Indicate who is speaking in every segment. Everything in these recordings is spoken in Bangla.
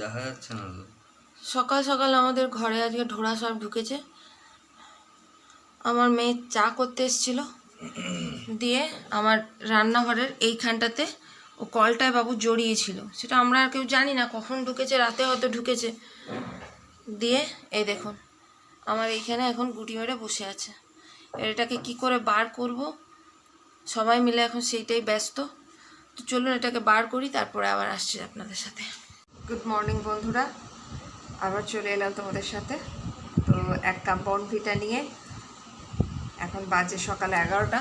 Speaker 1: দেখা যাচ্ছে না তো।
Speaker 2: সকাল সকাল আমাদের ঘরে আজকে ঢোড়া সব ঢুকেছে। আমার মেয়ে চা করতে এসেছিল, দিয়ে আমার রান্নাঘরের এইখানটাতে ও কলটায় বাবু জড়িয়েছিল, সেটা আমরা আর কেউ জানি না কখন ঢুকেছে, রাতে হয়তো ঢুকেছে। দিয়ে এই দেখুন আমার এইখানে এখন গুটি মেরে বসে আছে। এটাকে কি করে বার করব, সবাই মিলে এখন সেইটাই ব্যস্ত। তো চলুন এটাকে বার করি, তারপরে আবার আসছি আপনাদের সাথে। গুড মর্নিং বন্ধুরা, আবার চলে এলাম তোমাদের সাথে। তো এক কাপ বনভিটা নিয়ে, এখন বাজে সকাল 11টা।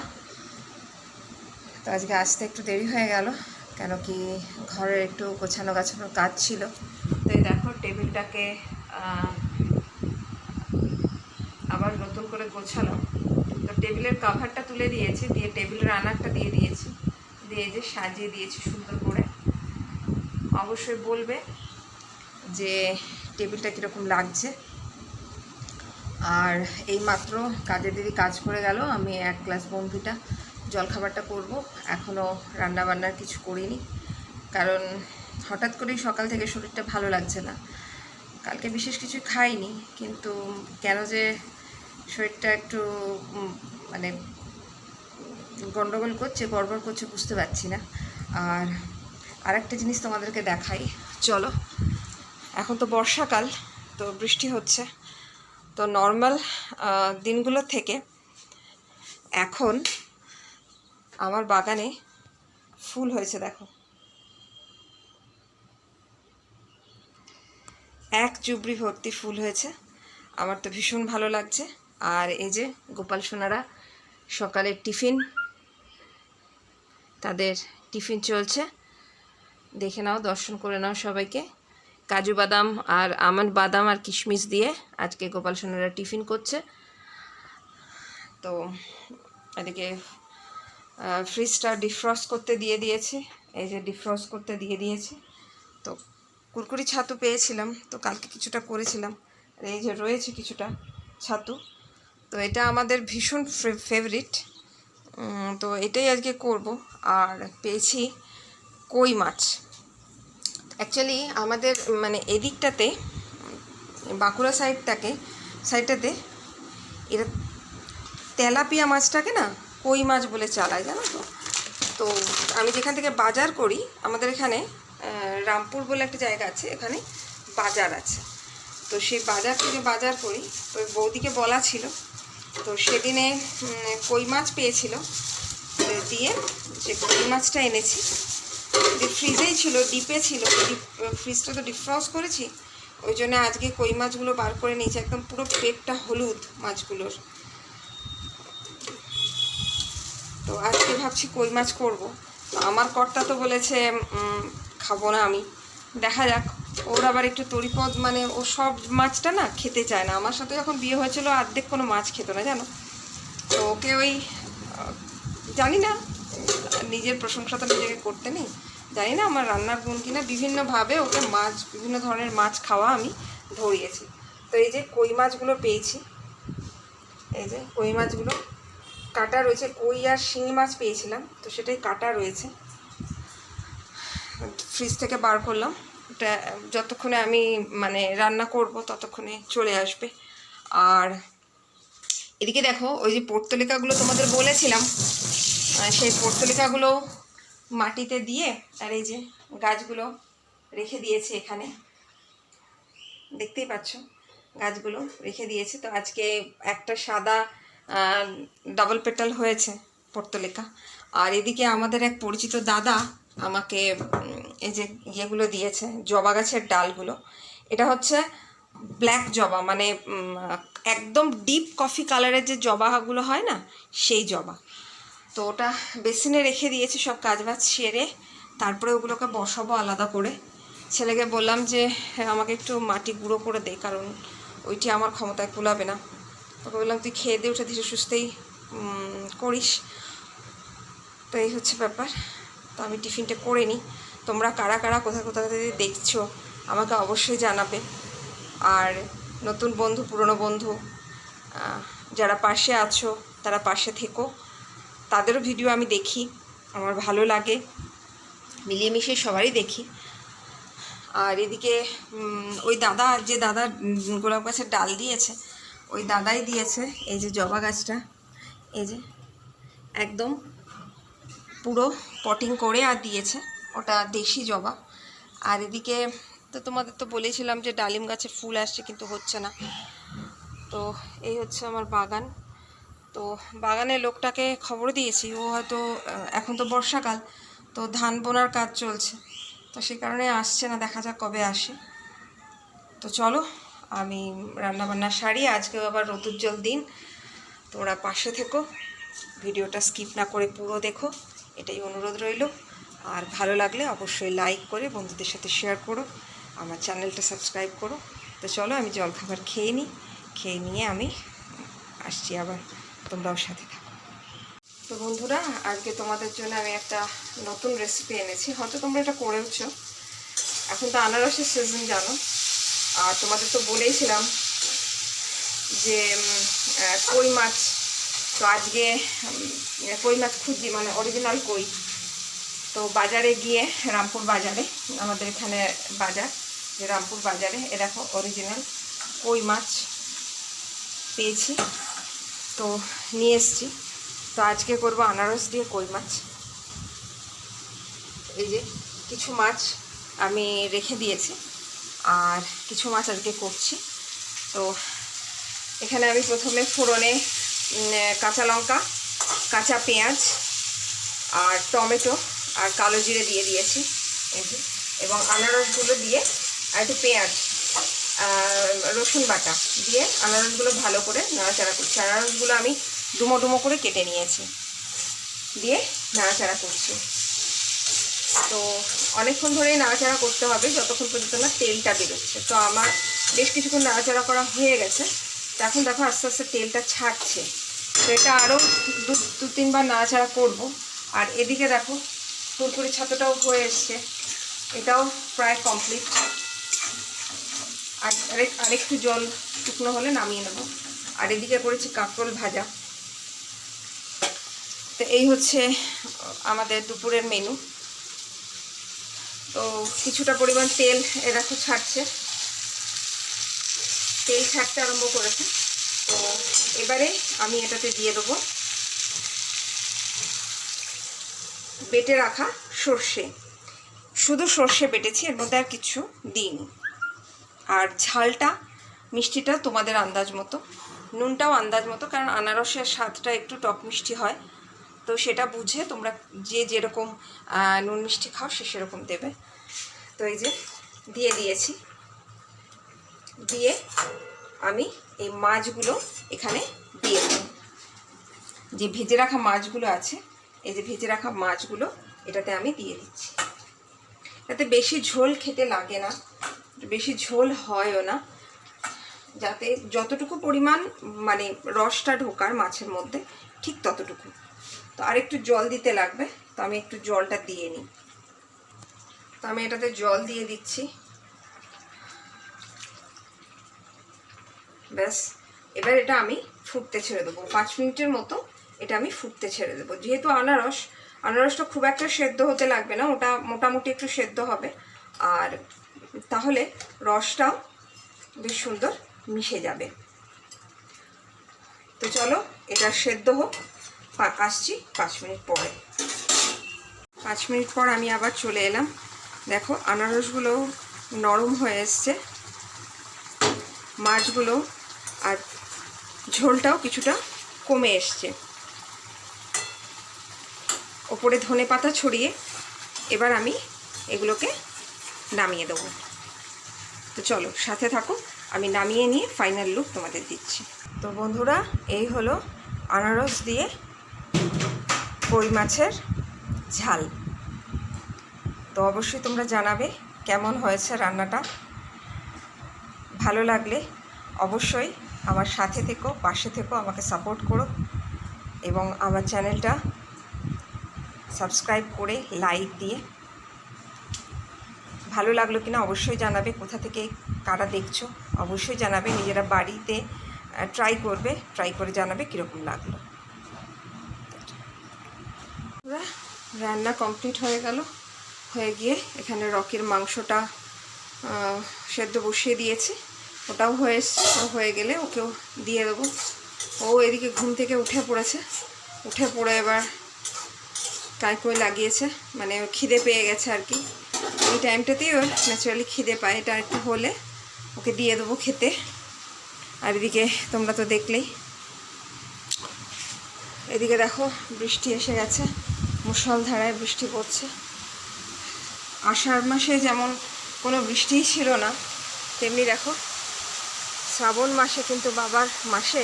Speaker 2: তো আজকে আসতে একটু দেরি হয়ে গেল, কেন কি ঘরের একটু গোছানো গাছানোর কাজ ছিল। তো এই দেখো টেবিলটাকে আবার নতুন করে গোছালাম। তো টেবিলের কাভারটা তুলে দিয়েছি, দিয়ে টেবিলের আনারটা দিয়ে দিয়েছি, দিয়ে যে সাজিয়ে দিয়েছি সুন্দর করে। অবশ্যই বলবে যে টেবিলটা কীরকম লাগছে। আর এই মাত্র কাজের দিদি কাজ করে গেল, আমি এক গ্লাস বনভিটা জলখাবারটা করব। এখনও রান্নাবান্নার কিছু করিনি, কারণ হঠাৎ করেই সকাল থেকে শরীরটা ভালো লাগছে না। কালকে বিশেষ কিছু খাইনি, কিন্তু কেন যে শরীরটা একটু মানে গন্ডগোল করছে, গড়বড় করছে, বুঝতে পারছি না। আর আরেকটা জিনিস তোমাদেরকে দেখাই, চলো। এখন তো বর্ষাকাল, তো বৃষ্টি হচ্ছে। তো নর্মাল দিনগুলো থেকে এখন আমার বাগানে ফুল হয়েছে, দেখো এক চুবড়ি ভর্তি ফুল হয়েছে। আমার তো ভীষণ ভালো লাগছে। আর এই যে গোপাল সোনারা সকালের টিফিন, তাদের টিফিন চলছে, দেখে নাও, দর্শন করে নাও সবাইকে। কাজু বাদাম আর আমন্ড বাদাম আর কিশমিশ দিয়ে আজকে গোপাল সোনারা টিফিন করছে। তো এদিকে ফ্রিজটা ডিফ্রস্ট করতে দিয়ে দিয়েছি, এই যে ডিফ্রস্ট করতে দিয়ে দিয়েছি। তো কুরকুরি ছাতু পেয়েছিলাম, তো কালকে কিছুটা করেছিলাম, আর এই যে রয়েছে কিছুটা ছাতু। তো এটা আমাদের ভীষণ ফেভারিট, তো এটাই আজকে করব। আর পেয়েছি কই মাছ। অ্যাকচুয়ালি আমাদের মানে এদিকটাতে, বাঁকুড়া সাইডটাতে এরা তেলাপিয়া মাছটাকে না কই মাছ বলে চালায়, জানো তো। তো আমি যেখান থেকে বাজার করি, আমাদের এখানে রামপুর বলে একটা জায়গা আছে, এখানে বাজার আছে। তো সেই বাজার থেকে বাজার করি, তো বৌদিকে বলা ছিল, তো সেদিনে কই মাছ পেয়েছিল, দিয়ে যে কই মাছটা এনেছি, যে ফ্রিজেই ছিল, ডিপে ছিল, ফ্রিজটা তো ডিফ্রস্ট করেছি, ওই জন্য আজকে কই মাছগুলো বার করে নিয়েছি। একদম পুরো পেটটা হলুদ মাছগুলোর। তো আজকে ভাবছি কই মাছ করবো। তো আমার কর্তা তো বলেছে খাবো না আমি, দেখা যাক। ওর আবার একটু তরিপদ, মানে ও সব মাছটা না খেতে চায় না। আমার সাথে যখন বিয়ে হয়েছিল অর্ধেক কোনো মাছ খেত না, জানো। তো ওকে ওই জানি না, নিজের প্রশংসা তো নিজেকে করতে নেই, জানি না আমার রান্নার গুণ কিনা, বিভিন্নভাবে ওকে মাছ, বিভিন্ন ধরনের মাছ খাওয়া আমি ধরিয়েছি। তো এই যে কই মাছগুলো পেয়েছি, এই যে কই মাছগুলো কাটা রয়েছে। কই আর শিঙি মাছ পেয়েছিলাম, তো সেটাই কাটা রয়েছে। ফ্রিজ থেকে বার করলাম, এটা যতক্ষণে আমি মানে রান্না করব ততক্ষণে চলে আসবে। আর এদিকে দেখো, ওই যে পর্তলিকাগুলো তোমাদের বলেছিলাম, সেই পর্তলিকাগুলো মাটিতে দিয়ে, আর এই যে গাছগুলো রেখে দিয়েছে এখানে, দেখতেই পাচ্ছ গাছগুলো রেখে দিয়েছে। তো আজকে একটা সাদা ডাবল পেটাল হয়েছে পর্তলিকা। আর এদিকে আমাদের এক পরিচিত দাদা আমাকে এই যে ইয়েগুলো দিয়েছে, জবা গাছের ডালগুলো। এটা হচ্ছে ব্ল্যাক জবা, মানে একদম ডিপ কফি কালারের যে জবাগুলো হয় না, সেই জবা। তো ওটা বেসিনে রেখে দিয়েছি, সব কাজবাজ সেরে তারপরে ওগুলোকে বসাবো আলাদা করে। ছেলেকে বললাম যে আমাকে একটু মাটি গুঁড়ো করে দে, কারণ ওইটি আমার ক্ষমতায় কুলাবে না। ওকে বললাম তুই খেয়ে দিয়ে উঠে ধীরে সুস্থেই করিস। তো এই হচ্ছে ব্যাপার। তো আমি টিফিনটা করে নিই। তোমরা কারা কারা কোথায় কোথায় দেখছো আমাকে অবশ্যই জানাবে। আর নতুন বন্ধু, পুরনো বন্ধু যারা পাশে আছো, তারা পাশে থেকো। তাদেরও ভিডিও আমি দেখি, আমার ভালো লাগে, মিলিয়ে মিশিয়ে সবারই দেখি। আর এদিকে ওই দাদা, যে দাদা গোলাপ গাছের ডাল দিয়েছে, ওই দাদাই দিয়েছে এই যে জবা গাছটা, এই যে একদম পুরো পটিং করে আর দিয়েছে, ওটা দেশি জবা। আর এদিকে তো তোমাদের তো বলেছিলাম যে ডালিম গাছে ফুল আসছে কিন্তু হচ্ছে না। তো এই হচ্ছে আমার বাগান। তো বাগানের লোকটাকে খবর দিয়েছি, ও হয়তো এখন তো বর্ষাকাল, তো ধান বোনার কাজ চলছে, তো সেই কারণে আসছে না, দেখা যাক কবে আসে। তো চলো আমি রান্নাবান্না সারি, আজকেও আবার রোদুজ্জ্বল দিন। তোমরা পাশে থেকো, ভিডিওটা স্কিপ না করে পুরো দেখো, এটাই অনুরোধ রইল। আর ভালো লাগলে অবশ্যই লাইক করে বন্ধুদের সাথে শেয়ার করো, আমার চ্যানেলটা সাবস্ক্রাইব করো। তো চলো আমি জলখাবার খেয়ে নিই, খেয়ে নিয়ে আমি আসছি আবার, তোমরাও সাথে থাকো। তো বন্ধুরা, আজকে তোমাদের জন্য আমি একটা নতুন রেসিপি এনেছি, হয়তো তোমরা এটা করেওছো। এখন তো আনারসের সিজন জানো, আর তোমাদের তো বলেইছিলাম যে কই মাছ, তো আজকে কই মাছ খুঁজি, মানে অরিজিনাল কই। তো বাজারে গিয়ে, রামপুর বাজারে, আমাদের এখানে বাজার, যে রামপুর বাজারে, এ দেখো অরিজিনাল কই মাছ পেয়েছি, তো নিয়ে এসছি। তো আজকে করব আনারস দিয়ে কই মাছ। এই যে কিছু মাছ আমি রেখে দিয়েছি, আর কিছু মাছ আজকে করছি। তো এখানে আমি প্রথমে ফোড়নে কাঁচা লঙ্কা, কাঁচা পেঁয়াজ আর টমেটো আর কালো জিরে দিয়ে দিয়েছি, এই যে, এবং আনারসগুলো দিয়ে আর একটু পেঁয়াজ, রসুন বাটা দিয়ে আনারসগুলো ভালো করে নাড়াচাড়া করছি। আনারসগুলো আমি ডুমো ডুমো করে কেটে নিয়েছি, দিয়ে নাড়াচাড়া করছি। তো অনেকক্ষণ ধরেই নাড়াচাড়া করতে হবে, যতক্ষণ পর্যন্ত না তেলটা বেরোচ্ছে। তো আমার বেশ কিছুক্ষণ নাড়াচাড়া করা হয়ে গেছে, তো এখন দেখো আস্তে আস্তে তেলটা ছাড়ছে। তো এটা আরও দু তিনবার নাড়াচাড়া করব। আর এদিকে দেখো ফুরফুরি ছাতুটাও হয়ে এসছে, এটাও প্রায় কমপ্লিট। আর আরেকটু জল শুকনো হলে নামিয়ে নেব। আর এদিকে করেছি কাঁকরোল ভাজা। তো এই হচ্ছে আমাদের দুপুরের মেনু। তো কিছুটা পরিমাণ তেল এ দেখো ছাড়ছে, তেল ছাড়তে আরম্ভ করেছে। তো এবারে আমি এটাতে দিয়ে দেবো বেটে রাখা সর্ষে, শুধু সর্ষে বেটেছি, এর মধ্যে আর কিছু দিইনি। আর ঝালটা, মিষ্টিটা তোমাদের আন্দাজ মতো, নুনটাও আন্দাজ মতো, কারণ আনারসের স্বাদটা একটু টক মিষ্টি হয়, তো সেটা বুঝে তোমরা যে যেরকম নুন মিষ্টি খাও সে সেরকম দেবে। তো এই যে দিয়ে দিয়েছি, দিয়ে আমি এই মাছগুলো এখানে দিয়ে দেব। যে ভেজে রাখা মাছগুলো আছে, এই যে ভেজে রাখা মাছগুলো এটাতে আমি দিয়ে দিচ্ছি। যাতে বেশি ঝোল খেতে লাগে না, বেশি ঝোল হয়ও না, যাতে যতটুকু পরিমাণ মানে রসটা ঢোকার মাছের মধ্যে ঠিক ততটুকু। তো আরেকটু জল দিতে লাগবে, তো আমি একটু জলটা দিয়ে নিই। তো আমি এটাতে জল দিয়ে দিচ্ছি। ব্যাস, এবার এটা আমি ফুটতে ছেড়ে দেবো 5 মিনিটের মতো। এটা আমি ফুটতে ছেড়ে দেবো। যেহেতু আনারসটা খুব একটা সেদ্ধ হতে লাগবে না, ওটা মোটামুটি একটু সেদ্ধ হবে, আর তাহলে রসটাও বেশ সুন্দর মিশে যাবে। তো চলো এটা সেদ্ধ হোক, আসছি 5 মিনিট পরে। 5 মিনিট পর আমি আবার চলে এলাম। দেখো আনারসগুলো নরম হয়ে এসছে, মাছগুলো, আর ঝোলটাও কিছুটা কমে এসছে। ওপরে ধনে পাতা ছড়িয়ে এবার আমি এগুলোকে নামিয়ে দেবো। তো চলো সাথে থাকো, আমি নামিয়ে নিয়ে ফাইনাল লুক তোমাদের দিচ্ছি। তো বন্ধুরা, এই হলো আনারস দিয়ে কই মাছের ঝাল। তো অবশ্যই তোমরা জানাবে কেমন হয়েছে রান্নাটা। ভালো লাগলে অবশ্যই আমার সাথে থেকো, পাশে থেকো, আমাকে সাপোর্ট করো, এবং আমার চ্যানেলটা সাবস্ক্রাইব করে লাইক দিয়ে, ভালো লাগলো কিনা অবশ্যই জানাবে। কোথা থেকে কারা দেখছো অবশ্যই জানাবে। নিজেরা বাড়িতে ট্রাই করবে, ট্রাই করে জানাবে কীরকম লাগলো। রান্না কমপ্লিট হয়ে গেল, হয়ে গিয়ে এখানে রকের মাংসটা সেদ্ধ বসিয়ে দিয়েছি, ওটাও হয়ে এসছে। ও হয়ে গেলে ওকেও দিয়ে দেবো। ও এদিকে ঘুম থেকে উঠে পড়েছে, উঠে পড়ে এবার কাইকই লাগিয়েছে, মানে খিদে পেয়ে গেছে আর কি। এই টাইমটাতেই ওর ন্যাচারালি খিদে পায়, এটা একটু হলে ওকে দিয়ে দেবো খেতে। আর এদিকে তোমরা তো দেখলেই, এদিকে দেখো বৃষ্টি এসে গেছে, মুষলধারায় বৃষ্টি পড়ছে। আষাঢ় মাসে যেমন কোনো বৃষ্টিই ছিল না, তেমনি দেখো শ্রাবণ মাসে কিন্তু বাবার মাসে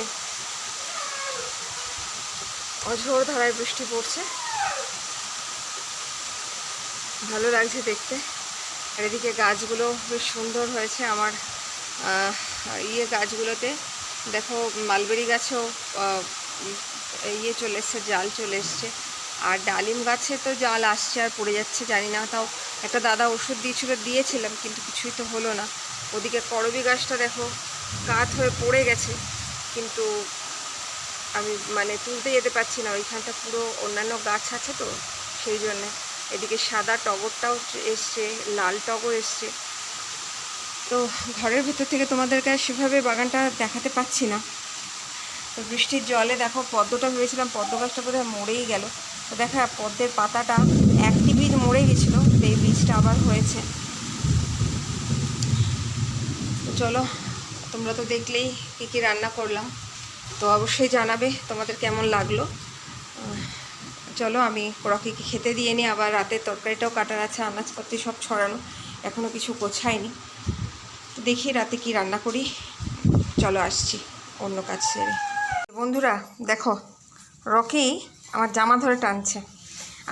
Speaker 2: অঝোর ধারায় বৃষ্টি পড়ছে, ভালো লাগছে দেখতে। আর এদিকে গাছগুলো বেশ সুন্দর হয়েছে আমার গাছগুলোতে দেখো, মালবেরি গাছেও চলে এসছে, জাল চলে এসছে। আর ডালিম গাছে তো জাল আসছে আর পড়ে যাচ্ছে জানি না, তাও একটা দাদা ওষুধ দিয়েছিলাম কিন্তু কিছুই তো হলো না। ওদিকে করবি গাছটা দেখো কাত হয়ে পড়ে গেছে, কিন্তু আমি মানে তুলতে যেতে পারছি না, ওইখানটা পুরো অন্যান্য গাছ আছে তো সেই জন্যে। এদিকে সাদা টগরটাও এসছে, লাল টগর এসছে। তো ঘরের ভিতর থেকে তোমাদেরকে সেভাবে বাগানটা দেখাতে পাচ্ছি না। তো বৃষ্টির জলে দেখো পদ্মটা ভেবেছিলাম পদ্ম গাছটা বোধহয় মরেই গেল, তো দেখা পদ্মের পাতাটা একটি বীজ মরে গেছিলো, তো এই বীজটা আবার হয়েছে। তো চলো, তোমরা তো দেখলেই কী কী রান্না করলাম, তো অবশ্যই জানাবে তোমাদের কেমন লাগলো। চলো আমি রকিকে খেতে দিয়ে নিই, আবার রাতের তরকারিটাও কাটার আছে, আনাজপাতি সব ছড়ানো, এখনও কিছু গোছায়নি। দেখি রাতে কি রান্না করি। চলো আসছি অন্য কাজ সেরে। বন্ধুরা দেখো, রকি আমার জামা ধরে টানছে,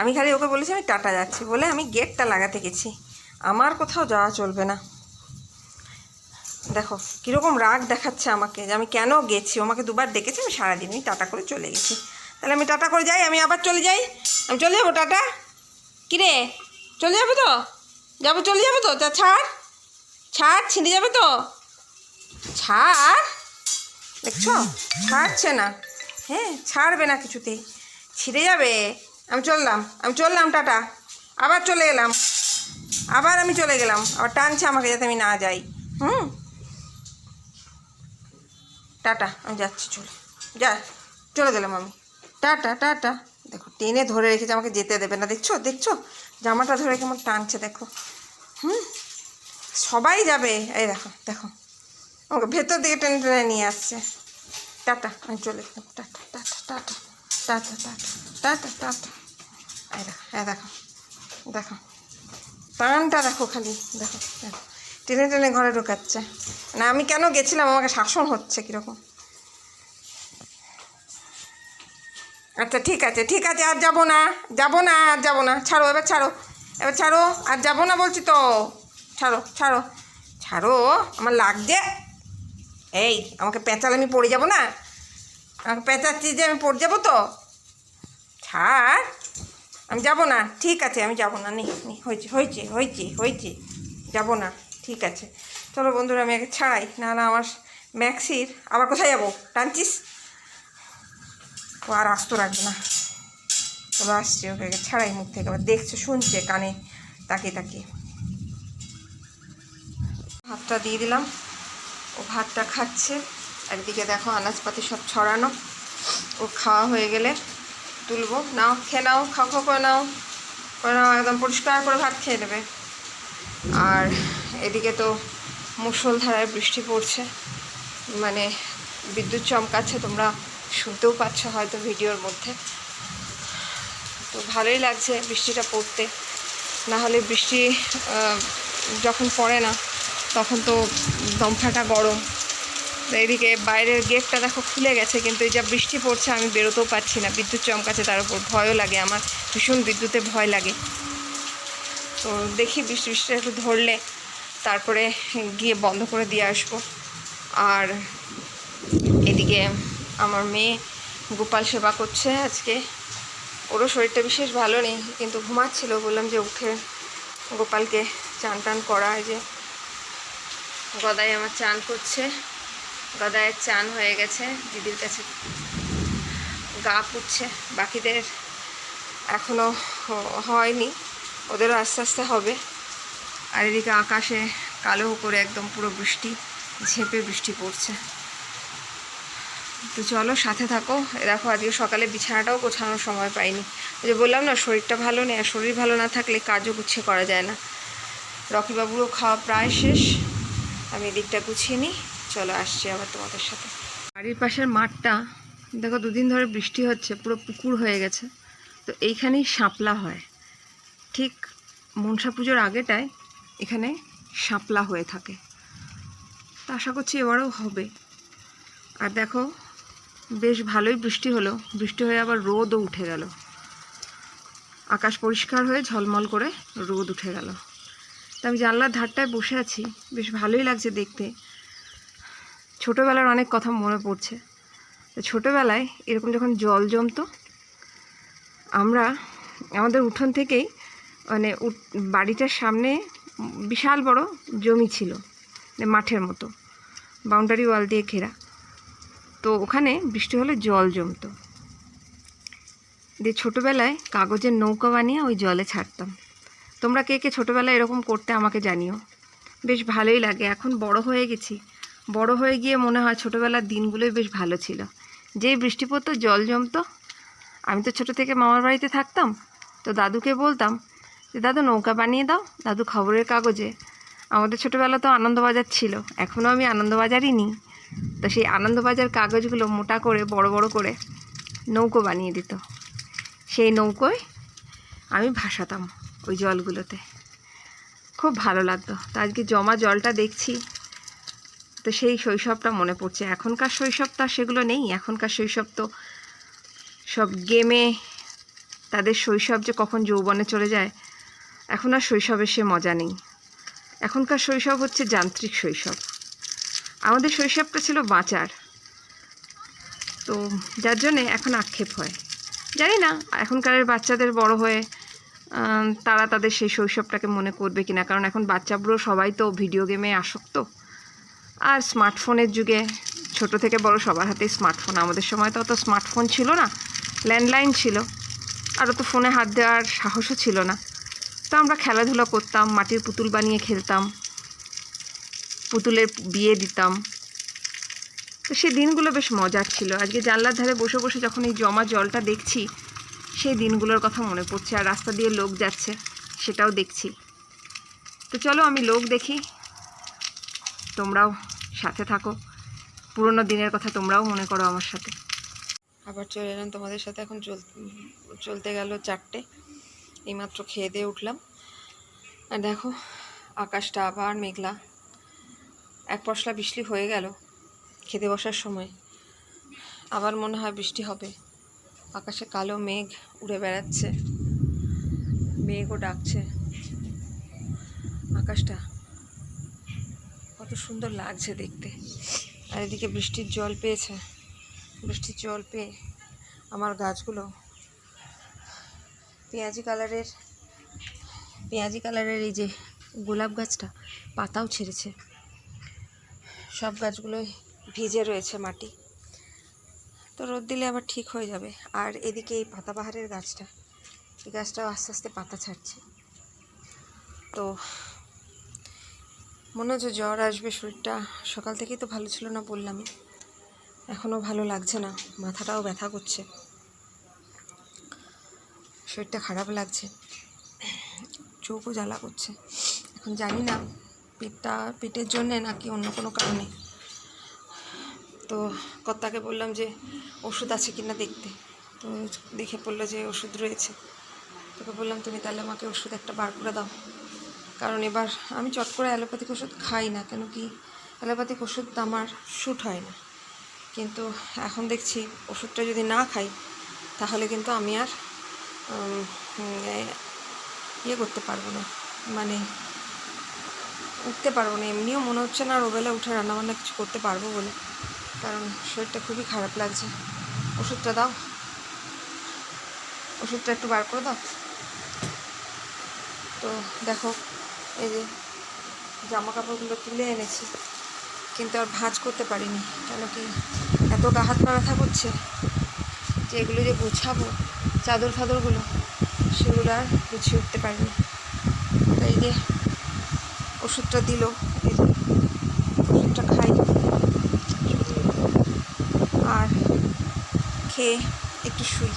Speaker 2: আমি খালি ওকে বলেছি আমি টাটা যাচ্ছি বলে আমি গেটটা লাগাতে গেছি, আমার কোথাও যাওয়া চলবে না। দেখো কীরকম রাগ দেখাচ্ছে আমাকে যে আমি কেন গেছি, আমাকে দুবার ডেকেছি, আমি সারাদিনই টাটা করে চলে গেছি। তাহলে আমি টাটা করে যাই, আমি আবার চলে যাই, আমি চলে যাবো টাটা। কিরে চলে যাবো তো? চলে যাবো তো? তা ছাড় ছাড়, ছিঁড়ে যাবে তো, ছাড়। দেখছো ছাড়ছে না, হ্যাঁ ছাড়বে না কিছুতেই, ছিঁড়ে যাবে। আমি চললাম টাটা, আবার চলে গেলাম, আবার আমি চলে গেলাম, আবার টানছে আমাকে যাতে আমি না যাই। টাটা, আমি যাচ্ছি, চলে গেলাম আমি, টাটা টাটা। দেখো টেনে ধরে রেখেছে, আমাকে যেতে দেবে না, দেখছো জামাটা ধরে কেমন টানছে দেখো। সবাই যাবে, এই দেখো দেখো আমাকে ভেতর দিকে টেনে টেনে নিয়ে আসছে। টাটা, আমি চলে গেলাম, tata tata tata tata tata tata tata. এই দেখো, দেখো দেখো টানটা দেখো, খালি দেখো দেখো টেনে টেনে ঘরে ঢোকাচ্ছে। না আমি কেন গেছিলাম, আমাকে শাসন হচ্ছে কীরকম। আচ্ছা ঠিক আছে আর যাবো না আর যাবো না, ছাড়ো এবার ছাড়ো, আর যাবো না বলছি তো, ছাড়ো আমার লাগছে। এই আমাকে পেঁচালে আমি পড়ে যাবো না, আমাকে পেঁচাচ্ছি যে আমি পড়ে যাবো তো, ছাড়, আমি যাবো না। ঠিক আছে আমি যাবো না, হয়েছে যাবো না, ঠিক আছে। চলো বন্ধুরা আমি আগে ছাড়াই, নাহলে আমার ম্যাক্সির আবার কোথায় যাবো, টানছিস, ও আর আস্ত রাখবে না। চলো আসছে, ওকে ছাড়াই মুখ থেকে, আবার দেখছে শুনছে কানে তাকিয়ে। ভাতটা দিয়ে দিলাম, ও ভাতটা খাচ্ছে। একদিকে দেখো আনাজপাতি সব ছড়ানো, ও খাওয়া হয়ে গেলে তুলবো। নাও খেয়ে নাও, খাও করে নাও, একদম পরিষ্কার করে ভাত খেয়ে নেবে। আর এদিকে তো মুষলধারায় বৃষ্টি পড়ছে, মানে বিদ্যুৎ চমকাচ্ছে, তোমরা শুনতেও পাচ্ছ হয়তো ভিডিওর মধ্যে। তো ভালোই লাগছে বৃষ্টিটা পড়তে, না হলে বৃষ্টি যখন পড়ে না তখন তো দমফাটা গরম। এদিকে বাইরের গেটটা দেখো খুলে গেছে, কিন্তু এই যা বৃষ্টি পড়ছে আমি বেরোতেও পারছি না, বিদ্যুৎ চমকাচ্ছে, তার উপর ভয়ও লাগে, আমার ভীষণ বিদ্যুতে ভয় লাগে। তো দেখি বৃষ্টিটা একটু ধরলে তারপরে গিয়ে বন্ধ করে দিয়ে আসবো। আর এদিকে আমার মেয়ে গোপাল সেবা করছে আজকে, ওরও শরীরটা বিশেষ ভালো নেই, কিন্তু ঘুমাচ্ছিল, বললাম যে উঠে গোপালকে চান করা। যে গদাই আমার চান করছে, গদায়ের চান হয়ে গেছে, দিদির কাছে গা পুড়ছে, বাকিদের এখনও হয়নি, ওদেরও আস্তে আস্তে হবে। আর এদিকে আকাশে কালো করে একদম পুরো বৃষ্টি, ঝেঁপে বৃষ্টি পড়ছে। তো চলো সাথে থাকো। দেখো আজকে সকালে বিছানাটাও গোছানোর সময় পাইনি। ওই যে বললাম না, শরীরটা ভালো নেই, আর শরীর ভালো না থাকলে কাজও গুছিয়ে করা যায় না। রকিবাবুরও খাওয়া প্রায় শেষ, আমি এদিকটা গুছিয়ে নিই। চলো আসছি আবার তোমাদের সাথে। বাড়ির পাশের মাঠটা দেখো, দুদিন ধরে বৃষ্টি হচ্ছে, পুরো পুকুর হয়ে গেছে। তো এইখানেই শাপলা হয়, ঠিক মনসা পুজোর আগেটায় এখানে শাপলা হয়ে থাকে। তো আশা করছি এবারেও হবে। আর দেখো বেশ ভালোই বৃষ্টি হলো, বৃষ্টি হয়ে আবার রোদও উঠে গেল, আকাশ পরিষ্কার হয়ে ঝলমল করে রোদ উঠে গেল। তো আমি জানলার ধারটায় বসে আছি, বেশ ভালোই লাগছে দেখতে। ছোটোবেলার অনেক কথা মনে পড়ছে। তো ছোটোবেলায় এরকম যখন জল জমতো, আমরা আমাদের উঠোন থেকেই মানে বাড়িটার সামনে বিশাল বড় জমি ছিল, মাঠের মতো, বাউন্ডারি ওয়াল দিয়ে ঘেরা। তো ওখানে বৃষ্টি হলে জল জমতো, দিয়ে ছোটোবেলায় কাগজের নৌকা বানিয়ে ওই জলে ছাড়তাম। তোমরা কে কে ছোটোবেলায় এরকম করতে আমাকে জানিও, বেশ ভালোই লাগে। এখন বড় হয়ে গেছি, বড় হয়ে গিয়ে মনে হয় ছোটোবেলার দিনগুলোই বেশ ভালো ছিল। যেই বৃষ্টি পড়তো জল জমতো, আমি তো ছোটো থেকে মামার বাড়িতে থাকতাম, তো দাদুকে বলতাম যে দাদু নৌকা বানিয়ে দাও, দাদু খবরের কাগজে। আমাদের ছোটোবেলা তো আনন্দবাজার ছিল, এখনও আমি আনন্দবাজারই নিই। তো সেই আনন্দবাজার কাগজগুলো মোটা করে বড় বড় করে নৌকো বানিয়ে দিত, সেই নৌকোয় আমি ভাসাতাম ওই জলগুলোতে, খুব ভালো লাগতো। তো আজকে জমা জলটা দেখছি, তো সেই শৈশবটা মনে পড়ছে। এখনকার শৈশব তো আর সেগুলো নেই, এখনকার শৈশব তো সব গেমে, তাদের শৈশব যে কখন যৌবনে চলে যায়, এখন আর শৈশবের সে মজা নেই। এখনকার শৈশব হচ্ছে যান্ত্রিক শৈশব, আমাদের শৈশবটা ছিল বাঁচার। তো যার জন্যে এখন আক্ষেপ হয়। জানি না এখনকারের বাচ্চাদের বড় হয়ে তারা তাদের সেই শৈশবটাকে মনে করবে কিনা, কারণ এখন বাচ্চাগুলো সবাই তো ভিডিও গেমে আসক্ত, আর স্মার্টফোনের যুগে ছোট থেকে বড় সবার হাতেই স্মার্টফোন। আমাদের সময় তো অত স্মার্টফোন ছিল না, ল্যান্ডলাইন ছিল, আর তো ফোনে হাত দেওয়ার সাহসও ছিল না। তো আমরা খেলাধুলা করতাম, মাটির পুতুল বানিয়ে খেলতাম, পুতুলের বিয়ে দিতাম। তো সেই দিনগুলো বেশ মজার ছিল। আজকে জানলার ধারে বসে বসে যখন এই জমা জলটা দেখছি, সেই দিনগুলোর কথা মনে পড়ছে। আর রাস্তা দিয়ে লোক যাচ্ছে, সেটাও দেখছি। তো চলো আমি লোক দেখি, তোমরাও সাথে থাকো, পুরোনো দিনের কথা তোমরাও মনে করো আমার সাথে। আবার চলে এলাম তোমাদের সাথে। এখন চলতে গেল 4টে, এইমাত্র খেয়ে দিয়ে উঠলাম। আর দেখো আকাশটা আবার মেঘলা, এক পশলা বৃষ্টি হয়ে গেল খেতে বসার সময়, আবার মনে হয় বৃষ্টি হবে। আকাশে কালো মেঘ উড়ে বেড়াচ্ছে, মেঘও ডাকছে। আকাশটা কত সুন্দর লাগছে দেখতে। আর এদিকে বৃষ্টির জল পেয়েছে, বৃষ্টির জল পেয়ে আমার গাছগুলো পেঁয়াজি কালারের এই যে গোলাপ গাছটা পাতাও ছেড়েছে, সব গাছগুলোই ভিজে রয়েছে মাটি। তো রোদ দিলে আবার ঠিক হয়ে যাবে। আর এদিকে এই পাতাবাহারের গাছটা, এই গাছটাও আস্তে আস্তে পাতা ছাড়ছে। তো মনে হচ্ছে জ্বর আসবে, শরীরটা সকাল থেকেই তো ভালো ছিল না বললামই, এখনও ভালো লাগছে না, মাথাটাও ব্যথা করছে, শরীরটা খারাপ লাগছে, চোখও জ্বালা করছে। এখন জানি না পেটের জন্যে নাকি অন্য কোনো কারণে। তো কর্তাকে বললাম যে ওষুধ আছে কিনা দেখতে, তো দেখে পড়লো যে ওষুধ রয়েছে। তোকে বললাম তুমি তাহলে আমাকে ওষুধ একটা বার করে দাও, কারণ এবার আমি চট করে অ্যালোপ্যাথিক ওষুধ খাই না, কেন কি অ্যালোপ্যাথিক ওষুধ আমার শ্যুট হয় না। কিন্তু এখন দেখছি ওষুধটা যদি না খাই তাহলে কিন্তু আমি আর করতে পারবো না, মানে উঠতে পারবো না। এমনিও মনে হচ্ছে না আর ওবেলা উঠে রান্নাবান্না কিছু করতে পারবো বলে, কারণ শরীরটা খুবই খারাপ লাগছে। ওষুধটা দাও, ওষুধটা একটু বার করে দাও। তো দেখো এই যে জামা কাপড়গুলো তুলে এনেছি, কিন্তু আর ভাঁজ করতে পারিনি, কেন কি এত গা হাত পা ব্যথা করছে যে এগুলো যে গুছাবো চাদর ফাদরগুলো, সেগুলো আর গুছিয়ে উঠতে পারিনি। তো এই যে ওষুধটা দিল, এই যে ওষুধটা খাই আর খেয়ে একটু শুই।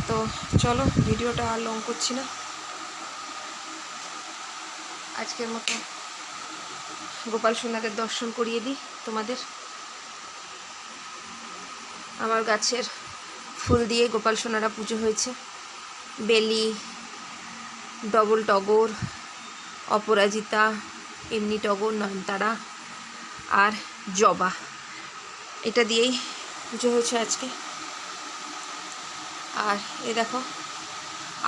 Speaker 2: তো চলো ভিডিওটা আর লং করছি না, আজকের মতো গোপাল সোনাদের দর্শন করিয়ে দিই তোমাদের। আমার গাছের ফুল দিয়ে গোপাল সোনারা পুজো হয়েছে। বেলি, ডবল টগর, অপরাজিতা, এমনি টগর, নয়নতারা আর জবা, এটা দিয়েই পুজো হয়েছে আজকে। আর এ দেখো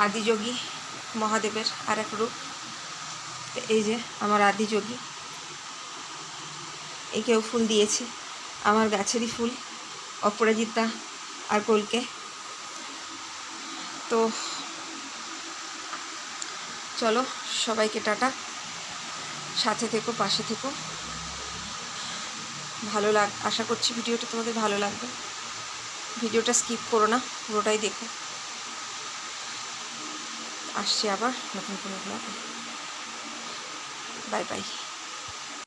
Speaker 2: আদিযোগী মহাদেবের আর এক রূপ, এই যে আমার আদিযোগী, একেও ফুল দিয়েছে, আমার গাছেরই ফুল, অপরাজিতা আর কলকে। তো চলো সবাইকে টাটা, সাথে থেকো, পাশে থেকো, আশা করছি ভিডিওটা তোমাদের ভালো লাগবে। ভিডিওটা স্কিপ করো না, পুরোটাই দেখো। আসছি আবার নতুন কোনো ব্লগে। Bye bye.